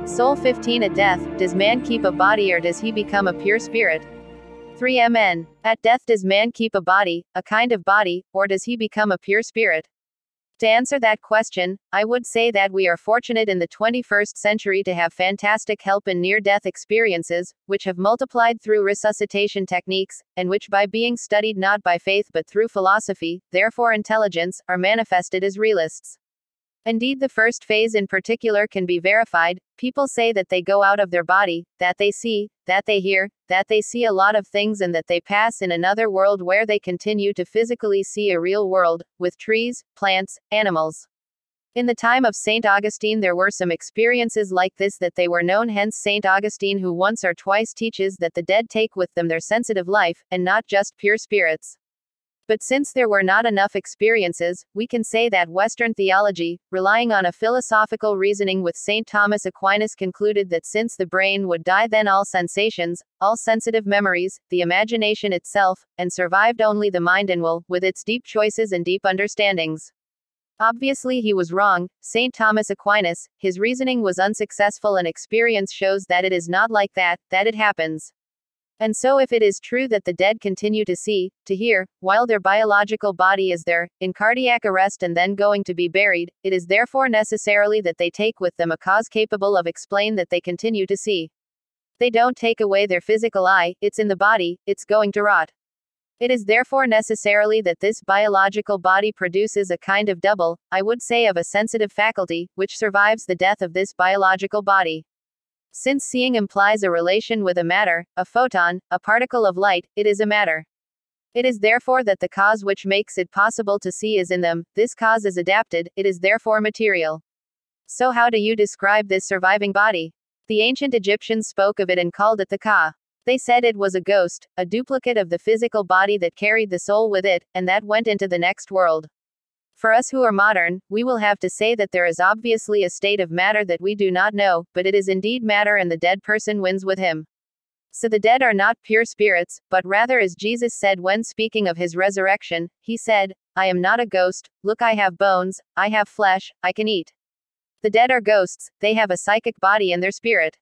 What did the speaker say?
Soul 15. At death, does man keep a body or does he become a pure spirit? 3 Mn. At death, does man keep a body, a kind of body, or does he become a pure spirit? To answer that question, I would say that we are fortunate in the 21st century to have fantastic help in near-death experiences, which have multiplied through resuscitation techniques, and which by being studied not by faith but through philosophy, therefore intelligence, are manifested as realists. Indeed, the first phase in particular can be verified. People say that they go out of their body, that they see, that they hear, that they see a lot of things, and that they pass in another world where they continue to physically see a real world, with trees, plants, animals. In the time of Saint Augustine there were some experiences like this that they were known, hence Saint Augustine, who once or twice teaches that the dead take with them their sensitive life, and not just pure spirits. But since there were not enough experiences, we can say that Western theology, relying on a philosophical reasoning with Saint Thomas Aquinas, concluded that since the brain would die, then all sensations, all sensitive memories, the imagination itself, and survived only the mind and will, with its deep choices and deep understandings. Obviously he was wrong, Saint Thomas Aquinas. His reasoning was unsuccessful, and experience shows that it is not like that, that it happens. And so if it is true that the dead continue to see, to hear, while their biological body is there, in cardiac arrest and then going to be buried, it is therefore necessarily that they take with them a cause capable of explain that they continue to see. They don't take away their physical eye, it's in the body, it's going to rot. It is therefore necessarily that this biological body produces a kind of double, I would say of a sensitive faculty, which survives the death of this biological body. Since seeing implies a relation with a matter, a photon, a particle of light, it is a matter. It is therefore that the cause which makes it possible to see is in them, this cause is adapted, it is therefore material. So how do you describe this surviving body? The ancient Egyptians spoke of it and called it the Ka. They said it was a ghost, a duplicate of the physical body that carried the soul with it, and that went into the next world. For us who are modern, we will have to say that there is obviously a state of matter that we do not know, but it is indeed matter, and the dead person wins with him. So the dead are not pure spirits, but rather, as Jesus said when speaking of his resurrection, he said, I am not a ghost, look, I have bones, I have flesh, I can eat. The dead are ghosts, they have a psychic body in their spirit.